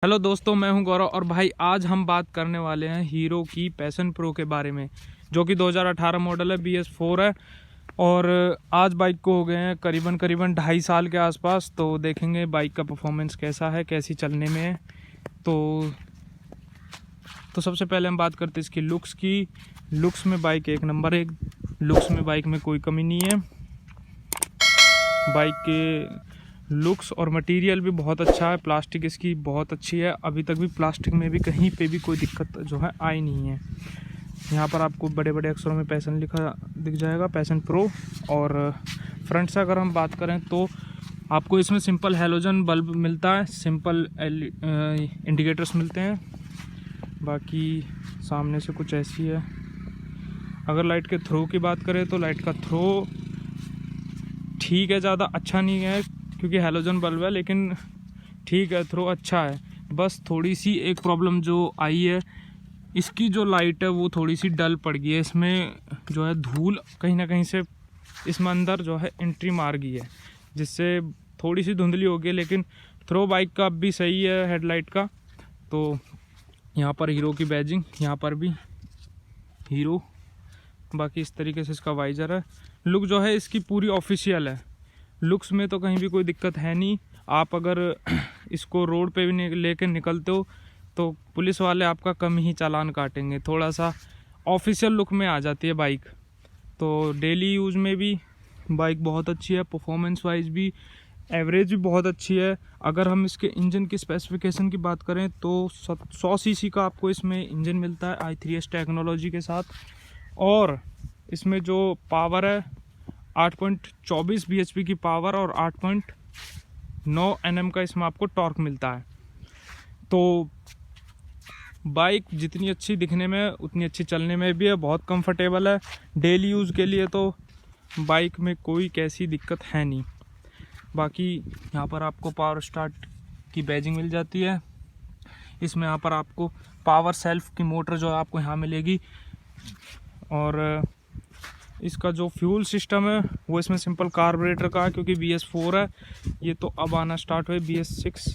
Hello दोस्तों, मैं हूं गौरव और भाई आज हम बात करने वाले हैं हीरो की पैशन प्रो के बारे में, जो कि 2018 मॉडल है, BS4 है। और आज बाइक को हो गए हैं करीबन 2.5 साल के आसपास। तो देखेंगे बाइक का परफॉर्मेंस कैसा है, कैसी चलने में है। तो सबसे पहले हम बात करते हैं इसकी लुक्स की। लुक्स में बाइक एक नंबर है। लुक्स में बाइक में कोई कमी नहीं है। बाइक के लुक्स और मटेरियल भी बहुत अच्छा है। प्लास्टिक इसकी बहुत अच्छी है। अभी तक भी प्लास्टिक में भी कहीं पे भी कोई दिक्कत जो है आई नहीं है। यहाँ पर आपको बड़े बड़े अक्षरों में पैशन लिखा दिख जाएगा, पैशन प्रो। और फ्रंट से अगर हम बात करें तो आपको इसमें सिंपल हैलोजन बल्ब मिलता है, सिंपल इंडिकेटर्स मिलते हैं। बाकी सामने से कुछ ऐसी है। अगर लाइट के थ्रो की बात करें तो लाइट का थ्रो ठीक है, ज़्यादा अच्छा नहीं है क्योंकि हैलोजन बल्ब है, लेकिन ठीक है, थ्रो अच्छा है। बस थोड़ी सी एक प्रॉब्लम जो आई है, इसकी जो लाइट है वो थोड़ी सी डल पड़ गई है। इसमें जो है धूल कहीं ना कहीं से इसमें अंदर जो है एंट्री मार गई है, जिससे थोड़ी सी धुंधली हो गई। लेकिन थ्रो बाइक का अब भी सही है, हेडलाइट का। तो यहाँ पर हीरो की बैजिंग, यहाँ पर भी हीरो। बाकी इस तरीके से इसका वाइजर है। लुक जो है इसकी पूरी ऑफिशियल है। लुक्स में तो कहीं भी कोई दिक्कत है नहीं। आप अगर इसको रोड पे भी लेकर निकलते हो तो पुलिस वाले आपका कम ही चालान काटेंगे। थोड़ा सा ऑफिशियल लुक में आ जाती है बाइक। तो डेली यूज़ में भी बाइक बहुत अच्छी है। परफॉर्मेंस वाइज भी एवरेज भी बहुत अच्छी है। अगर हम इसके इंजन की स्पेसिफिकेशन की बात करें तो 100 सीसी का आपको इसमें इंजन मिलता है i3S टेक्नोलॉजी के साथ। और इसमें जो पावर है 8.24 bhp की पावर और 8.9 Nm का इसमें आपको टॉर्क मिलता है। तो बाइक जितनी अच्छी दिखने में उतनी अच्छी चलने में भी है। बहुत कंफर्टेबल है डेली यूज़ के लिए। तो बाइक में कोई कैसी दिक्कत है नहीं। बाकी यहाँ पर आपको पावर स्टार्ट की बैजिंग मिल जाती है। इसमें यहाँ पर आपको पावर सेल्फ की मोटर जो आपको यहाँ मिलेगी। और इसका जो फ्यूल सिस्टम है वो इसमें सिंपल कार्बोरेटर का है, क्योंकि BS4 है। ये तो अब आना स्टार्ट हुए BS6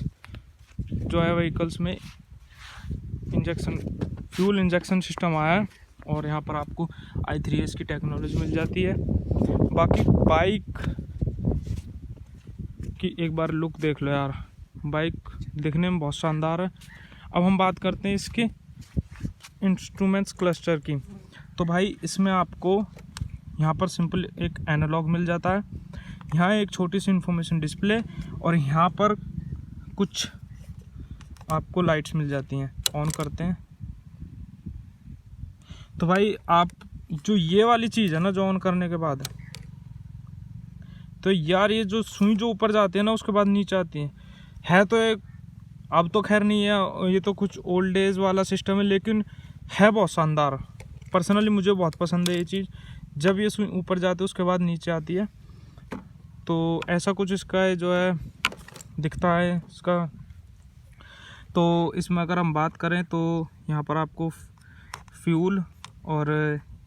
जो है व्हीकल्स में फ्यूल इंजेक्शन सिस्टम आया है। और यहाँ पर आपको i3S की टेक्नोलॉजी मिल जाती है। बाकी बाइक की एक बार लुक देख लो यार, बाइक दिखने में बहुत शानदार है। अब हम बात करते हैं इसके इंस्ट्रूमेंट्स क्लस्टर की। तो भाई इसमें आपको यहाँ पर सिंपल एक एनालॉग मिल जाता है। यहाँ एक छोटी सी इंफॉर्मेशन डिस्प्ले और यहाँ पर कुछ आपको लाइट्स मिल जाती हैं। ऑन करते हैं तो भाई आप जो ये वाली चीज़ है ना, जो ऑन करने के बाद, तो यार ये जो सुई जो ऊपर जाती है ना उसके बाद नीचे आती है तो एक, अब तो खैर नहीं है, ये तो कुछ ओल्ड एज वाला सिस्टम है, लेकिन है बहुत शानदार। पर्सनली मुझे बहुत पसंद है ये चीज़। जब ये सुई ऊपर जाती है उसके बाद नीचे आती है, तो ऐसा कुछ इसका जो है दिखता है इसका। तो इसमें अगर हम बात करें तो यहाँ पर आपको फ्यूल और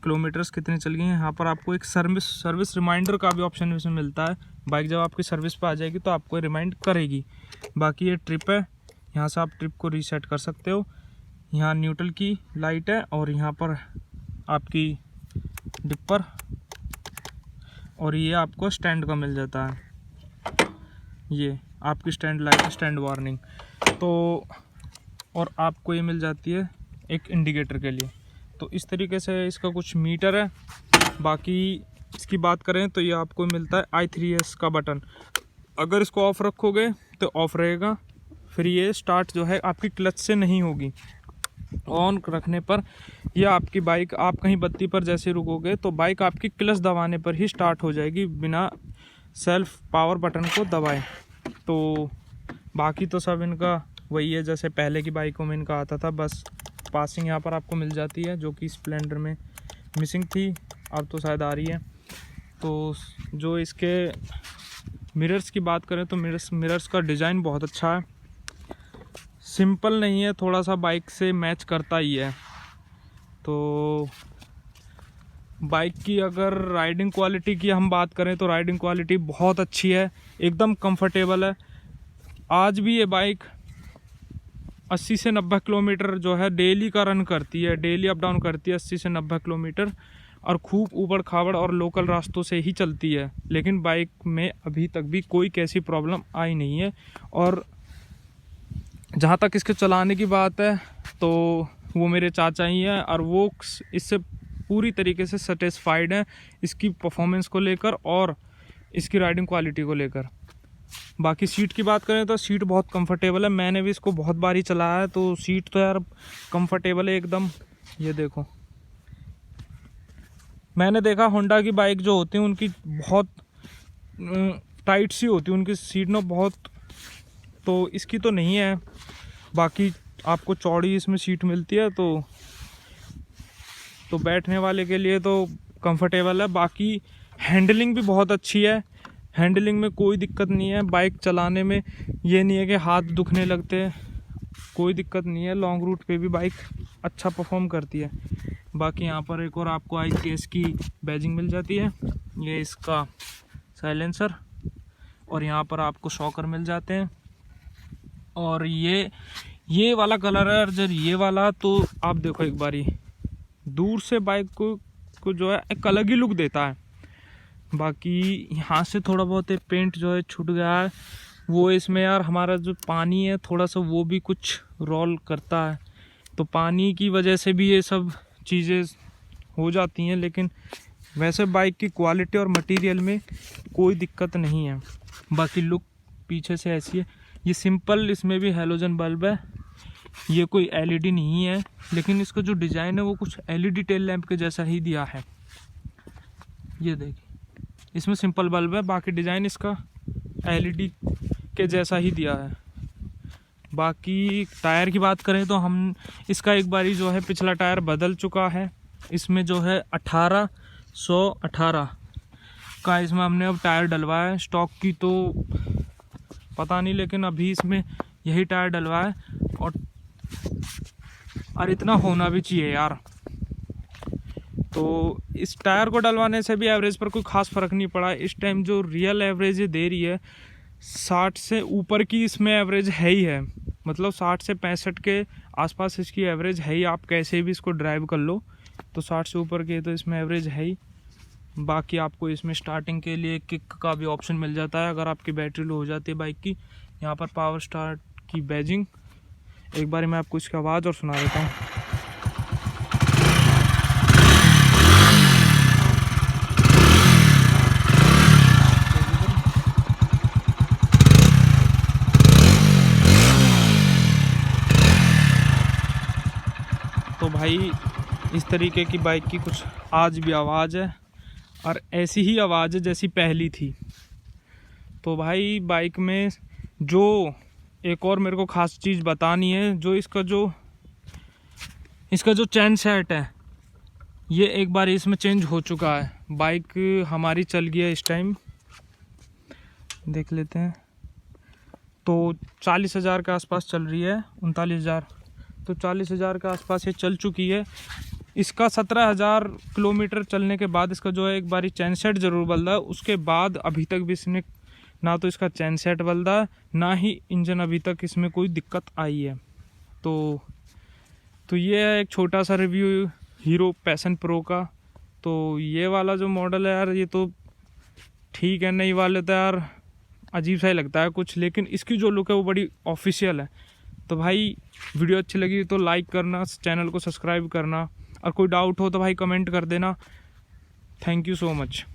किलोमीटर्स कितने चल गए हैं, यहाँ पर आपको एक सर्विस रिमाइंडर का भी ऑप्शन इसमें मिलता है। बाइक जब आपकी सर्विस पे आ जाएगी तो आपको रिमाइंड करेगी। बाकी ये ट्रिप है, यहाँ से आप ट्रिप को रीसेट कर सकते हो। यहाँ न्यूट्रल की लाइट है और यहाँ पर आपकी डिपर, और ये आपको स्टैंड का मिल जाता है। ये आपकी स्टैंड लाइट, स्टैंड वार्निंग। तो और आपको ये मिल जाती है एक इंडिकेटर के लिए। तो इस तरीके से इसका कुछ मीटर है। बाकी इसकी बात करें तो ये आपको मिलता है i3S का बटन। अगर इसको ऑफ रखोगे तो ऑफ रहेगा, फिर ये स्टार्ट जो है आपकी क्लच से नहीं होगी। ऑन रखने पर यह आपकी बाइक, आप कहीं बत्ती पर जैसे रुकोगे तो बाइक आपकी क्लच दबाने पर ही स्टार्ट हो जाएगी, बिना सेल्फ पावर बटन को दबाए। तो बाकी तो सब इनका वही है जैसे पहले की बाइकों में इनका आता था। बस पासिंग यहाँ पर आपको मिल जाती है, जो कि स्प्लेंडर में मिसिंग थी, अब तो शायद आ रही है। तो जो इसके मिरर्स की बात करें तो मिरर्स का डिज़ाइन बहुत अच्छा है। सिंपल नहीं है, थोड़ा सा बाइक से मैच करता ही है। तो बाइक की अगर राइडिंग क्वालिटी की हम बात करें तो राइडिंग क्वालिटी बहुत अच्छी है, एकदम कंफर्टेबल है। आज भी ये बाइक 80 से 90 किलोमीटर जो है डेली का रन करती है, डेली अप डाउन करती है 80 से 90 किलोमीटर, और खूब ऊबड़ खाबड़ और लोकल रास्तों से ही चलती है। लेकिन बाइक में अभी तक भी कोई कैसी प्रॉब्लम आई नहीं है। और जहाँ तक इसके चलाने की बात है तो वो मेरे चाचा ही हैं, और वो इससे पूरी तरीके से सेटिस्फाइड हैं इसकी परफॉर्मेंस को लेकर और इसकी राइडिंग क्वालिटी को लेकर। बाकी सीट की बात करें तो सीट बहुत कंफर्टेबल है। मैंने भी इसको बहुत बार ही चलाया है, तो सीट तो यार कंफर्टेबल है एकदम। ये देखो, मैंने देखा होंडा की बाइक जो होती है उनकी बहुत टाइट सी होती है उनकी सीट ना बहुत, तो इसकी तो नहीं है। बाकी आपको चौड़ी इसमें सीट मिलती है, तो बैठने वाले के लिए तो कंफर्टेबल है। बाकी हैंडलिंग भी बहुत अच्छी है, हैंडलिंग में कोई दिक्कत नहीं है। बाइक चलाने में ये नहीं है कि हाथ दुखने लगते हैं, कोई दिक्कत नहीं है। लॉन्ग रूट पे भी बाइक अच्छा परफॉर्म करती है। बाकी यहाँ पर एक और आपको ICS की बैजिंग मिल जाती है, ये इसका साइलेंसर, और यहाँ पर आपको शॉकर मिल जाते हैं। और ये वाला कलर है, जब ये वाला तो आप देखो एक बारी दूर से बाइक को जो है एक अलग ही लुक देता है। बाकी यहाँ से थोड़ा बहुत पेंट जो है छूट गया है, वो इसमें यार हमारा जो पानी है थोड़ा सा वो भी कुछ रोल करता है, तो पानी की वजह से भी ये सब चीज़ें हो जाती हैं। लेकिन वैसे बाइक की क्वालिटी और मटेरियल में कोई दिक्कत नहीं है। बाकी लुक पीछे से ऐसी है, ये सिंपल इसमें भी हैलोजन बल्ब है, ये कोई LED नहीं है, लेकिन इसका जो डिज़ाइन है वो कुछ LED टेल लैंप के जैसा ही दिया है। ये देखिए, इसमें सिंपल बल्ब है, बाकी डिज़ाइन इसका LED के जैसा ही दिया है। बाकी टायर की बात करें तो हम इसका एक बारी जो है पिछला टायर बदल चुका है। इसमें जो है 1818 का इसमें हमने अब टायर डलवाया है। स्टॉक की तो पता नहीं, लेकिन अभी इसमें यही टायर डलवाया है। और इतना होना भी चाहिए यार। तो इस टायर को डलवाने से भी एवरेज पर कोई ख़ास फ़र्क नहीं पड़ा। इस टाइम जो रियल एवरेज ये दे रही है 60 से ऊपर की इसमें एवरेज है ही है, मतलब 60 से 65 के आसपास इसकी एवरेज है ही। आप कैसे भी इसको ड्राइव कर लो तो 60 से ऊपर के तो इसमें एवरेज है ही। बाकी आपको इसमें स्टार्टिंग के लिए किक का भी ऑप्शन मिल जाता है अगर आपकी बैटरी लो हो जाती है बाइक की। यहाँ पर पावर स्टार्ट की बैजिंग, एक बार मैं आपको इसकी आवाज़ और सुना देता हूँ। तो भाई इस तरीके की बाइक की कुछ आज भी आवाज़ है, और ऐसी ही आवाज़ है जैसी पहली थी। तो भाई बाइक में जो एक और मेरे को ख़ास चीज़ बतानी है, जो इसका जो चैन सेट है ये एक बार इसमें चेंज हो चुका है। बाइक हमारी चल गई है इस टाइम, देख लेते हैं, तो 40,000 के आसपास चल रही है, 39,000, तो 40,000 के आसपास ये चल चुकी है। इसका 17,000 किलोमीटर चलने के बाद इसका जो है एक बारी चैन सेट ज़रूर बदला है। उसके बाद अभी तक भी इसने ना तो इसका चैन सेट बदला है, ना ही इंजन अभी तक इसमें कोई दिक्कत आई है। तो ये है एक छोटा सा रिव्यू हीरो पैशन प्रो का। तो ये वाला जो मॉडल है यार ये तो ठीक है, नई वाले तो यार अजीब सा ही लगता है कुछ, लेकिन इसकी जो लुक है वो बड़ी ऑफिशियल है। तो भाई वीडियो अच्छी लगी तो लाइक करना, चैनल को सब्सक्राइब करना, और कोई डाउट हो तो भाई कमेंट कर देना। Thank you so much.